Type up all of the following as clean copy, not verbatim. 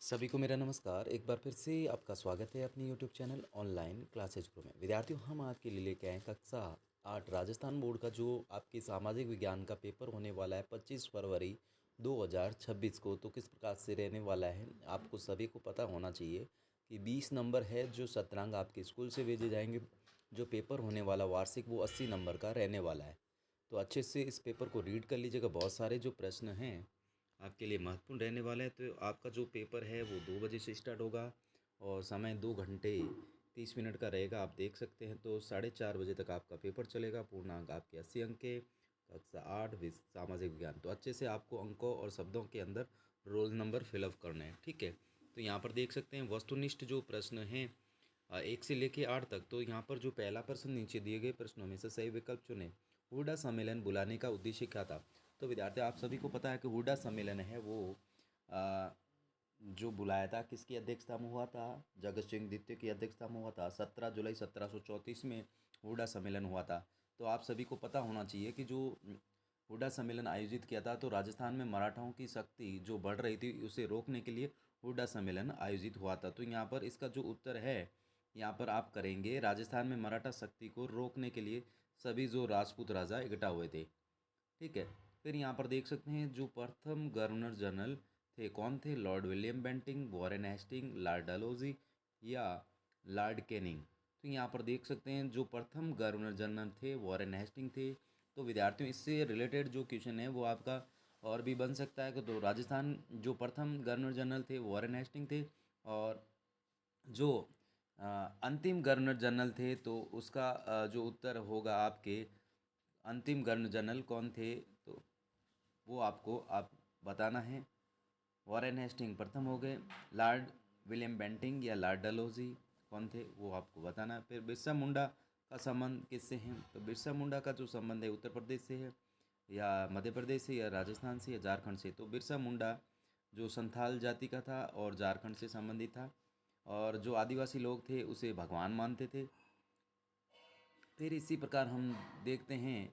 सभी को मेरा नमस्कार। एक बार फिर से आपका स्वागत है अपने YouTube channel online classes grow में। विद्यार्थियों, हम आपके लिए लेके आए कक्षा 8 राजस्थान बोर्ड का जो आपके सामाजिक विज्ञान का पेपर होने वाला है 25 फरवरी 2026 को। तो किस प्रकार से रहने वाला है आपको सभी को पता होना चाहिए कि 20 नंबर है जो शतरंग आपके स्कूल से भेजे जाएंगे। जो पेपर होने वाला वार्षिक वो 80 नंबर का रहने वाला है। तो अच्छे से इस पेपर को रीड कर लीजिएगा। बहुत सारे जो प्रश्न हैं आपके लिए महत्वपूर्ण रहने वाला है। तो आपका जो पेपर है वो 2 बजे से स्टार्ट होगा और समय 2 घंटे 30 मिनट का रहेगा। आप देख सकते हैं। तो 4:30 बजे तक आपका पेपर चलेगा। पूर्णांक आपके 80 अंक के। कक्षा 8 सामाजिक विज्ञान। तो अच्छे से आपको अंकों और शब्दों के अंदर रोल नंबर फिलअप करने हैं, ठीक है। तो यहाँ पर देख सकते हैं वस्तुनिष्ठ जो प्रश्न हैं 1 से लेके 8 तक। तो यहाँ पर जो पहला प्रश्न नीचे दिए गए प्रश्नों में से सही विकल्प चुने। हुडा सम्मेलन बुलाने का उद्देश्य क्या था। तो विद्यार्थी आप सभी को पता है कि हुडा सम्मेलन है वो आ, जो बुलाया था किसकी अध्यक्षता में हुआ था। जगत सिंह द्वितीय की अध्यक्षता में हुआ था। 17 जुलाई 1734 में हुडा सम्मेलन हुआ था। तो आप सभी को पता होना चाहिए कि जो हुडा सम्मेलन आयोजित किया था तो राजस्थान में मराठाओं की शक्ति जो बढ़ रही थी उसे रोकने के लिए हुडा सम्मेलन आयोजित हुआ था। तो यहाँ पर इसका जो उत्तर है यहाँ पर आप करेंगे राजस्थान में मराठा शक्ति को रोकने के लिए सभी जो राजपूत राजा इकट्ठा हुए थे, ठीक है। फिर यहाँ पर देख सकते हैं जो प्रथम गवर्नर जनरल थे कौन थे। Lord William Bentinck, Warren Hasting, Lord Dalhousie या लॉर्ड कैनिंग। तो यहाँ पर देख सकते हैं जो प्रथम गवर्नर जनरल थे वॉरेन हेस्टिंग थे। तो विद्यार्थियों इससे रिलेटेड जो क्वेश्चन है वो आपका और भी बन सकता है कि तो राजस्थान जो प्रथम गवर्नर जनरल थे वॉरेन हेस्टिंग थे। और जो अंतिम गवर्नर जनरल थे तो उसका जो उत्तर होगा आपके अंतिम गवर्नर जनरल कौन थे। तो वो आपको आप बताना है। वॉरेन हेस्टिंग प्रथम हो गए। लॉर्ड विलियम बेंटिंग या लॉर्ड डलहौजी कौन थे वो आपको बताना है। फिर बिरसा मुंडा का संबंध किससे है। तो बिरसा मुंडा का जो संबंध है उत्तर प्रदेश से है या मध्य प्रदेश से या राजस्थान से या झारखंड से। तो बिरसा मुंडा जो संथाल जाति का था और झारखंड से संबंधित था और जो आदिवासी लोग थे उसे भगवान मानते थे। फिर इसी प्रकार हम देखते हैं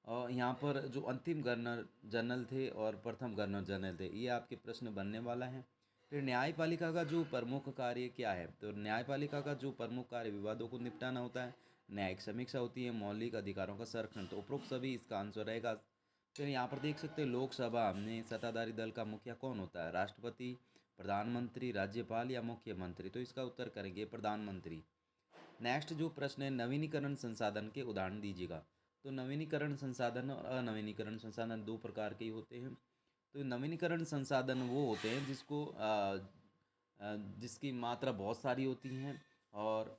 और यहाँ पर जो अंतिम गवर्नर जनरल थे और प्रथम गवर्नर जनरल थे ये आपके प्रश्न बनने वाला है। फिर न्यायपालिका का जो प्रमुख कार्य क्या है। तो न्यायपालिका का जो प्रमुख कार्य विवादों को निपटाना होता है, न्यायिक समीक्षा होती है, मौलिक अधिकारों का संरक्षण। तो उपरोक्त सभी इसका आंसर रहेगा। फिर यहाँ पर देख सकते हैं लोकसभा में सत्ताधारी दल का मुखिया कौन होता है। राष्ट्रपति, प्रधानमंत्री, राज्यपाल या मुख्यमंत्री। तो इसका उत्तर करेंगे प्रधानमंत्री। नेक्स्ट जो प्रश्न है नवीनीकरण संसाधन के उदाहरण दीजिएगा। तो नवीनीकरण संसाधन और अनवीनीकरण संसाधन दो प्रकार के ही होते हैं। तो नवीनीकरण संसाधन वो होते हैं जिसकी मात्रा बहुत सारी होती हैं और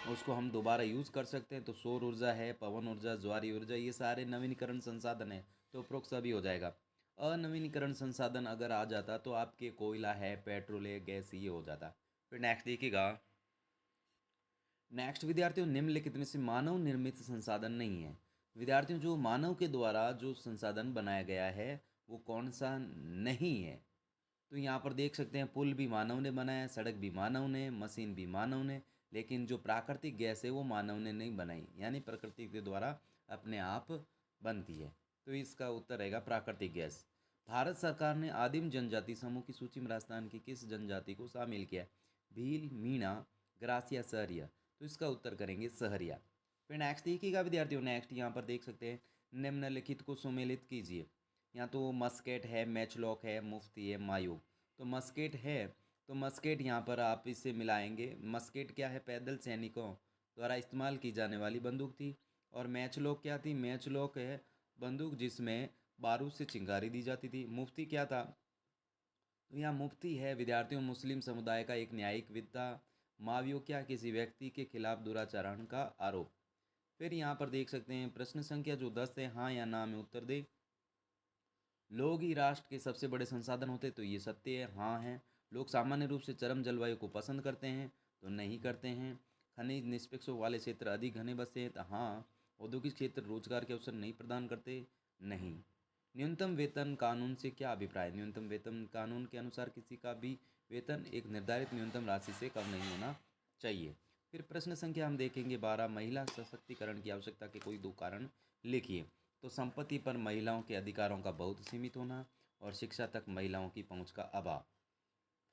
उसको हम दोबारा यूज़ कर सकते हैं। तो सौर ऊर्जा है, पवन ऊर्जा, ज्वारीय ऊर्जा, ये सारे नवीनीकरण संसाधन है। तो उपरोक्त सभी हो जाएगा। अनवीनीकरण संसाधन अगर आ जाता तो आपके कोयला है, पेट्रोल है, गैस, ये हो जाता। फिर नेक्स्ट देखिएगा। नेक्स्ट विद्यार्थियों निम्नलिखित में से मानव निर्मित संसाधन नहीं है। विद्यार्थियों जो मानव के द्वारा जो संसाधन बनाया गया है वो कौन सा नहीं है। तो यहाँ पर देख सकते हैं पुल भी मानव ने बनाया, सड़क भी मानव ने, मशीन भी मानव ने, लेकिन जो प्राकृतिक गैस है वो मानव ने नहीं बनाई, यानी प्रकृति के द्वारा अपने आप बनती है। तो इसका उत्तर रहेगा प्राकृतिक गैस। भारत सरकार ने आदिम जनजाति समूह की सूची में राजस्थान की किस जनजाति को शामिल किया। भील, मीणा, ग्रासिया, सहरिया। तो इसका उत्तर करेंगे सहरिया। फिर नेक्स्ट देखिएगा विद्यार्थियों। नेक्स्ट यहाँ पर देख सकते हैं निम्नलिखित को सुमेलित कीजिए। यहाँ तो मस्केट है, मैचलॉक है, मुफ्ती है, मायूक। तो मस्केट है तो मस्केट यहाँ पर आप इससे मिलाएंगे। मस्केट क्या है, पैदल सैनिकों द्वारा इस्तेमाल की जाने वाली बंदूक थी। और मैचलॉक क्या थी, मैचलॉक है बंदूक जिसमें बारूद से चिंगारी दी जाती थी। मुफ्ती क्या था, तो यहाँ मुफ्ती है विद्यार्थियों मुस्लिम समुदाय का एक न्यायिक विद था। मावियो क्या, किसी व्यक्ति के खिलाफ दुराचरण का आरोप। फिर यहाँ पर देख सकते हैं प्रश्न संख्या जो 10 है, हाँ या ना में उत्तर दे। लोग ही राष्ट्र के सबसे बड़े संसाधन होते, तो ये सत्य है, हाँ है। लोग सामान्य रूप से चरम जलवायु को पसंद करते हैं, तो नहीं करते हैं। खनिज निष्पक्ष वाले क्षेत्र अधिक घने बसे हैं, तो हाँ। औद्योगिक क्षेत्र रोजगार के अवसर नहीं प्रदान करते, नहीं। न्यूनतम वेतन कानून से क्या अभिप्राय। न्यूनतम वेतन कानून के अनुसार किसी का भी वेतन एक निर्धारित न्यूनतम राशि से कम नहीं होना चाहिए। फिर प्रश्न संख्या हम देखेंगे 12, महिला सशक्तिकरण की आवश्यकता के कोई दो कारण लिखिए। तो संपत्ति पर महिलाओं के अधिकारों का बहुत सीमित होना और शिक्षा तक महिलाओं की पहुंच का अभाव।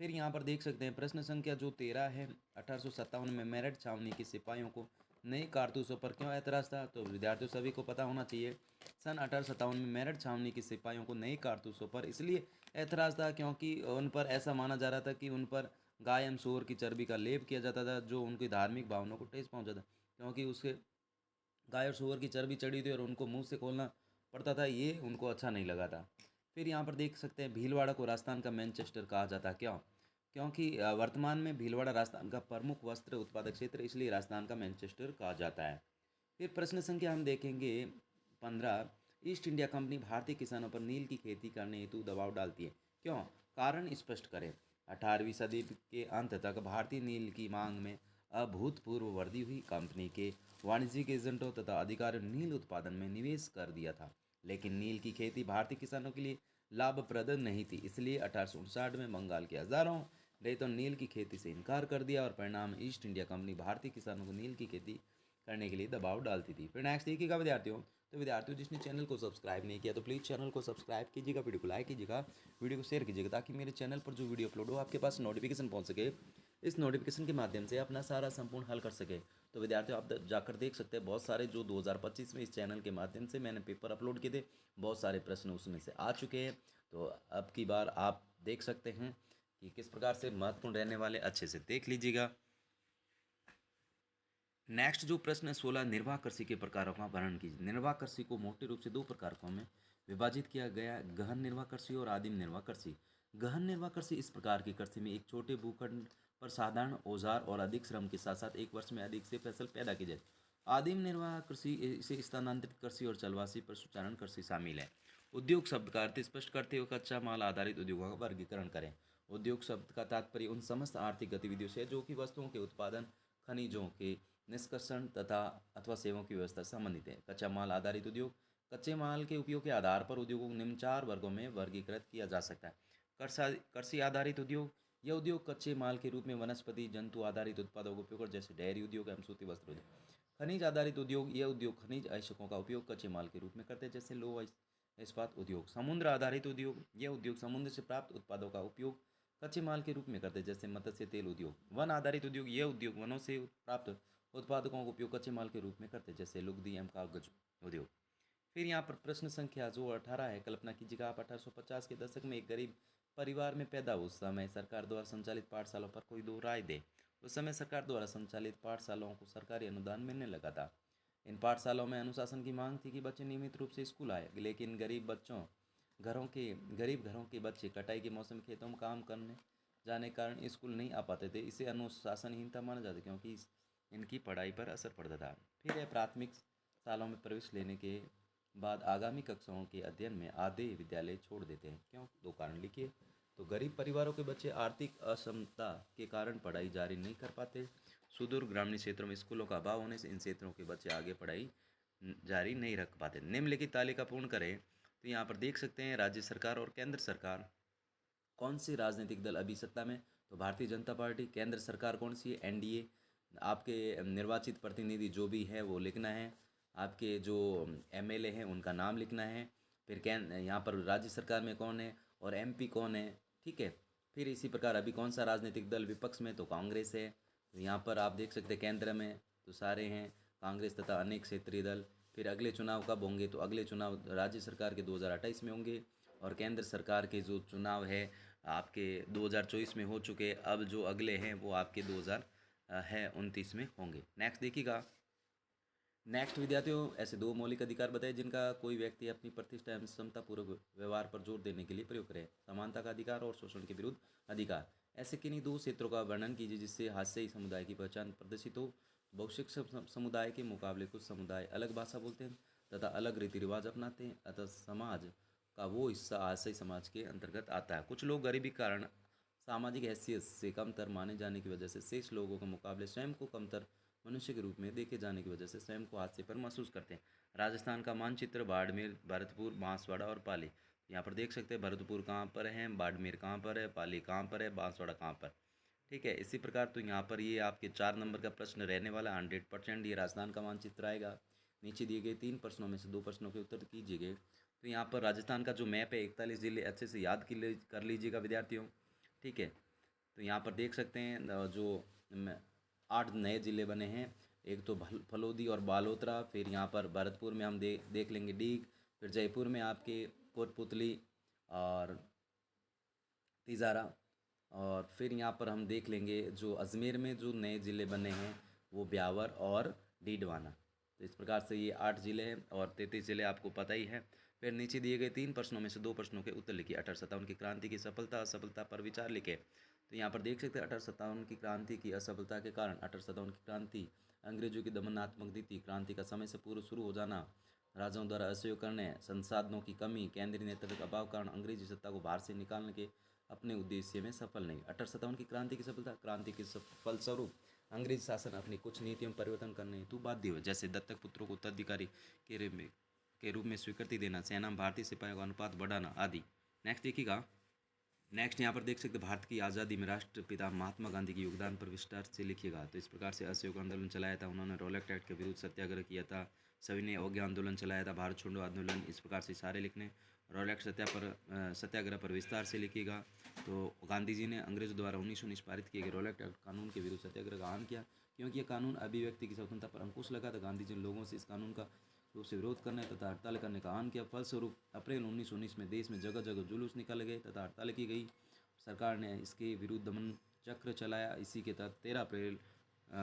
फिर यहाँ पर देख सकते हैं प्रश्न संख्या जो 13 है, 1857 में मेरठ छावनी के सिपाहियों को नए कारतूसों पर क्यों ऐतराज़ था? तो विद्यार्थियों सभी को पता होना चाहिए, सन 1857 में मेरठ छावनी के सिपाहियों को नए कारतूसों पर इसलिए ऐतराज़ था क्योंकि उन पर ऐसा माना जा रहा था कि उन पर गाय एवं सूअर की चर्बी का लेप किया जाता था, जो उनकी धार्मिक भावनाओं को ठेस पहुंचाता, क्योंकि उसके गाय और सूअर की चर्बी चढ़ी थी और उनको मुंह से खोलना पड़ता था, ये उनको अच्छा नहीं लगा था। फिर यहाँ पर देख सकते हैं भीलवाड़ा को राजस्थान का मैनचेस्टर कहा जाता है, क्यों? क्योंकि वर्तमान में भीलवाड़ा राजस्थान का प्रमुख वस्त्र उत्पादक क्षेत्र, इसलिए राजस्थान का मैनचेस्टर कहा जाता है। फिर प्रश्न संख्या हम देखेंगे 15। ईस्ट इंडिया कंपनी भारतीय किसानों पर नील की खेती करने हेतु दबाव डालती है, क्यों? कारण स्पष्ट करें। 18वीं सदी के अंत तक भारतीय नील की मांग में अभूतपूर्व वृद्धि हुई। कंपनी के वाणिज्यिक एजेंटों तथा अधिकारियों ने नील उत्पादन में निवेश कर दिया था, लेकिन नील की खेती भारतीय किसानों के लिए लाभप्रद नहीं थी, इसलिए 1859 में बंगाल के हजारों रैयतों ने नील की खेती से इनकार कर दिया और परिणाम ईस्ट इंडिया कंपनी भारतीय किसानों को नील की खेती करने के लिए दबाव डालती थी। फिर नेक्स्ट देखिएगा विद्यार्थियों, तो विद्यार्थियों जिसने चैनल को सब्सक्राइब नहीं किया तो प्लीज़ चैनल को सब्सक्राइब कीजिएगा, वीडियो को लाइक कीजिएगा, वीडियो को शेयर कीजिएगा, ताकि मेरे चैनल पर जो वीडियो अपलोड हो आपके पास नोटिफिकेशन पहुंच सके। इस नोटिफिकेशन के माध्यम से अपना सारा संपूर्ण हल कर सके। तो विद्यार्थियों आप जाकर देख सकते हैं बहुत सारे जो 2025 में इस चैनल के माध्यम से मैंने पेपर अपलोड किए थे, बहुत सारे प्रश्न उसमें से आ चुके हैं। तो अब की बार आप देख सकते हैं कि किस प्रकार से महत्वपूर्ण रहने वाले, अच्छे से देख लीजिएगा। नेक्स्ट जो प्रश्न है 16, निर्वाह कृषि के प्रकारों का वर्णन कीजिए। निर्वाह कृषि को मोटे रूप से दो प्रकारों में विभाजित किया गया, गहन निर्वाह कृषि और आदिम निर्वाह कृषि। गहन निर्वाह कृषि इस प्रकार की कृषि में एक छोटे भूखंड पर साधारण औजार और अधिक श्रम के साथ साथ एक वर्ष में अधिक से फसल पैदा की जाए। आदिम निर्वाह कृषि इसे स्थानांतरित कृषि और जलवासी पशुचारण कृषि शामिल है। उद्योग शब्द का अर्थ स्पष्ट करते हुए कच्चा माल आधारित उद्योगों का वर्गीकरण करें। उद्योग शब्द का तात्पर्य उन समस्त आर्थिक गतिविधियों से है जो कि वस्तुओं के उत्पादन, खनिजों के निष्कर्षण तथा अथवा सेवाओं की व्यवस्था से संबंधित है। कच्चा माल आधारित उद्योग, कच्चे माल के उपयोग के आधार पर उद्योगों को निम्न चार वर्गों में वर्गीकृत किया जा सकता है। कृषि आधारित उद्योग, यह उद्योग कच्चे माल के रूप में वनस्पति जंतु आधारित उत्पादों का उपयोग, जैसे डेयरी उद्योग एवं सूती वस्त्र उद्योग। खनिज आधारित उद्योग, यह उद्योग खनिज अयस्कों का उपयोग कच्चे माल के रूप में करते हैं, जैसे लौह इस्पात उद्योग। समुद्र आधारित उद्योग, यह उद्योग समुद्र से प्राप्त उत्पादों का उपयोग कच्चे माल के रूप में करते हैं, जैसे मत्स्य तेल उद्योग। वन आधारित उद्योग, यह उद्योग वनों से प्राप्त उत्पादकों का उपयोग कच्चे माल के रूप में करते हैं, जैसे लुगदी एवं कागज उद्योग। फिर यहाँ पर प्रश्न संख्या जो 18 है, कल्पना कीजिएगा आप 1850 के दशक में एक गरीब परिवार में पैदा हुए। उस समय सरकार द्वारा संचालित पाठशालाओं पर कोई दो राय दे। उस समय सरकार द्वारा संचालित पाठशालाओं को सरकारी अनुदान मिलने लगा था। इन पाठशालाओं में अनुशासन की मांग थी कि बच्चे नियमित रूप से स्कूल आए, लेकिन गरीब घरों के बच्चे कटाई के मौसम में खेतों में काम करने जाने के कारण स्कूल नहीं आ पाते थे। इसे अनुशासनहीनता माना जाता, क्योंकि इनकी पढ़ाई पर असर पड़ता था। फिर यह प्राथमिक सालों में प्रवेश लेने के बाद आगामी कक्षाओं के अध्ययन में आधे विद्यालय छोड़ देते हैं, क्यों? दो कारण लिखिए। तो गरीब परिवारों के बच्चे आर्थिक असमता के कारण पढ़ाई जारी नहीं कर पाते। सुदूर ग्रामीण क्षेत्रों में स्कूलों का अभाव होने से इन क्षेत्रों के बच्चे आगे पढ़ाई जारी नहीं रख पाते। निम्नलिखित तालिका पूर्ण करें। तो यहाँ पर देख सकते हैं राज्य सरकार और केंद्र सरकार, कौन से राजनीतिक दल अभी सत्ता में? तो भारतीय जनता पार्टी। केंद्र सरकार कौन सी है? एनडीए। आपके निर्वाचित प्रतिनिधि जो भी है वो लिखना है। आपके जो एमएलए हैं उनका नाम लिखना है। फिर यहाँ पर राज्य सरकार में कौन है और एमपी कौन है, ठीक है। फिर इसी प्रकार अभी कौन सा राजनीतिक दल विपक्ष में? तो कांग्रेस है। तो यहाँ पर आप देख सकते हैं केंद्र में तो सारे हैं कांग्रेस तथा अनेक क्षेत्रीय दल। फिर अगले चुनाव कब होंगे? तो अगले चुनाव राज्य सरकार के 2028 में होंगे, और केंद्र सरकार के जो चुनाव है आपके 2024 में हो चुके। अब जो अगले हैं वो आपके 2029 में होंगे। नेक्स्ट देखिएगा। नेक्स्ट विद्यार्थियों, ऐसे दो मौलिक अधिकार बताए जिनका कोई व्यक्ति अपनी प्रतिष्ठा एवं समतापूर्वक व्यवहार पर जोर देने के लिए प्रयोग करे। समानता का अधिकार और शोषण के विरुद्ध अधिकार। ऐसे किन्हीं दो क्षेत्रों का वर्णन कीजिए जिससे हास्यई समुदाय की पहचान प्रदर्शित हो। बहुशिक्षित समुदाय के मुकाबले कुछ समुदाय अलग भाषा बोलते हैं तथा अलग रीति रिवाज अपनाते हैं, अतः समाज का वो हिस्सा आशय समाज के अंतर्गत आता है। कुछ लोग गरीबी के कारण सामाजिक हैसियत से कमतर माने जाने की वजह से शेष लोगों के मुकाबले स्वयं को कमतर मनुष्य के रूप में देखे जाने की वजह से स्वयं को हादसे पर महसूस करते हैं। राजस्थान का मानचित्र बाड़मेर, भरतपुर, बांसवाड़ा और पाली। यहाँ पर देख सकते हैं भरतपुर कहाँ पर है, बाड़मेर कहाँ पर है, पाली कहाँ पर है, बांसवाड़ा कहाँ पर, ठीक है। इसी प्रकार तो यहाँ पर ये आपके 4 नंबर का प्रश्न रहने वाला 100%। ये राजस्थान का मानचित्र आएगा। नीचे दिए गए 3 प्रश्नों में से 2 प्रश्नों के उत्तर कीजिएगा। तो यहाँ पर राजस्थान का जो मैप है 41 जिले अच्छे से याद कर लीजिएगा विद्यार्थियों, ठीक है। तो यहाँ पर देख सकते हैं जो 8 नए ज़िले बने हैं। एक तो फलोदी और बालोतरा, फिर यहाँ पर भरतपुर में हम देख लेंगे डीग, फिर जयपुर में आपके कोटपुतली और तिजारा, और फिर यहाँ पर हम देख लेंगे जो अजमेर में जो नए ज़िले बने हैं वो ब्यावर और डीडवाना। तो इस प्रकार से ये 8 ज़िले हैं और 33 ज़िले आपको पता ही है। फिर नीचे दिए गए 3 प्रश्नों में से 2 प्रश्नों के उत्तर लिखिए। 1857 की क्रांति की सफलता असफलता पर विचार लिखे। तो यहाँ पर देख सकते हैं 1857 की क्रांति की असफलता के कारण। 1857 की क्रांति अंग्रेजों की दमनात्मक नीति, क्रांति का समय से पूर्व शुरू हो जाना, राजाओं द्वारा असहयोग करने, संसाधनों की कमी, केंद्रीय नेतृत्व का अभाव कारण अंग्रेजी सत्ता को बाहर से निकालने के अपने उद्देश्य में सफल नहीं। 1857 की क्रांति की सफलता, क्रांति के फलस्वरूप अंग्रेज शासन अपनी कुछ नीतियों में परिवर्तन करने हेतु बाध्य हुए, जैसे दत्तक पुत्रों को उत्तराधिकारी के रूप में स्वीकृति देना, सेना में भारतीय सिपाहियों का अनुपात बढ़ाना आदि। नेक्स्ट देखिएगा। नेक्स्ट यहाँ पर देख सकते हैं भारत की आज़ादी में राष्ट्रपिता महात्मा गांधी के योगदान पर विस्तार से लिखिएगा। तो इस प्रकार से असहयोग आंदोलन चलाया था उन्होंने, रोलेक्ट एक्ट के विरुद्ध सत्याग्रह किया था, सभी ने अवज्ञा आंदोलन चलाया था, भारत छोड़ो आंदोलन, इस प्रकार से सारे लिखने। रोलेक्ट सत्याग्रह पर विस्तार से लिखिएगा। तो गांधी जी ने अंग्रेजों द्वारा 1919 पारित किए गए रोलेक्ट एक्ट कानून के विरुद्ध सत्याग्रह का आह्वान किया, क्योंकि यह कानून अभिव्यक्ति की स्वतंत्रता पर अंकुश लगा था। गांधी जी ने लोगों से इस कानून का रूप से विरोध करने तथा हड़ताल करने का आह्वान किया। फलस्वरूप अप्रैल 1919 में देश में जगह जगह जुलूस निकाले गए तथा हड़ताल की गई। सरकार ने इसके विरुद्ध दमन चक्र चलाया। इसी के तहत 13 अप्रैल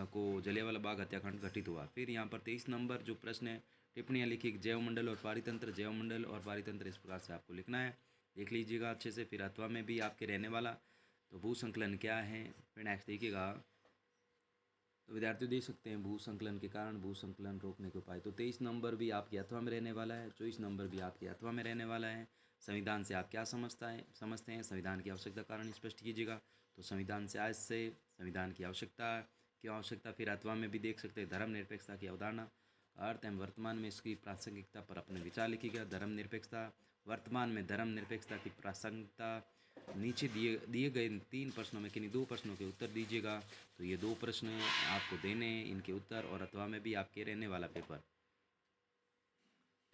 को जलियांवाला बाग हत्याकांड घटित हुआ। फिर यहाँ पर 23 नंबर जो प्रश्न है, टिप्पणियाँ लिखी। जैवमंडल और पारितंत्र, जैवमंडल और पारितंत्र इस प्रकार से आपको लिखना है, देख लीजिएगा अच्छे से। फिर अथवा में भी आपके रहने वाला तो भू संकलन क्या है। फिर नेक्स्ट देखिएगा। तो विद्यार्थी देख सकते हैं भू संकलन के कारण, भू संकलन रोकने के उपाय। तो 23 नंबर भी आपके अथवा में रहने वाला है, 24 नंबर भी आपके अथवा में रहने वाला है। संविधान से आप क्या समझते हैं, संविधान की आवश्यकता कारण स्पष्ट कीजिएगा। तो संविधान से आज से संविधान की आवश्यकता, क्यों आवश्यकता। फिर अथवा में भी देख सकते हैं धर्मनिरपेक्षता की अवधारणा, अर्थ एवं वर्तमान में इसकी प्रासंगिकता पर अपने विचार लिखिएगा। धर्मनिरपेक्षता, वर्तमान में धर्मनिरपेक्षता की प्रासंगिकता। नीचे दिए गए 3 प्रश्नों में किन्हीं 2 प्रश्नों के उत्तर दीजिएगा। तो ये 2 प्रश्न आपको देने हैं, इनके उत्तर, और अथवा में भी आपके रहने वाला पेपर।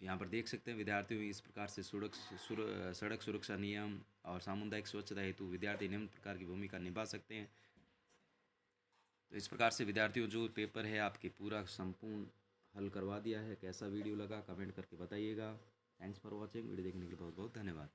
यहाँ पर देख सकते हैं विद्यार्थियों इस प्रकार से सड़क सुरक्षा नियम और सामुदायिक स्वच्छता हेतु विद्यार्थी निम्न प्रकार की भूमिका निभा सकते हैं। तो इस प्रकार से विद्यार्थियों जो पेपर है आपके पूरा संपूर्ण हल करवा दिया है। कैसा वीडियो लगा कमेंट करके बताइएगा। Thanks for watching. वीडियो देखने के लिए बहुत बहुत धन्यवाद।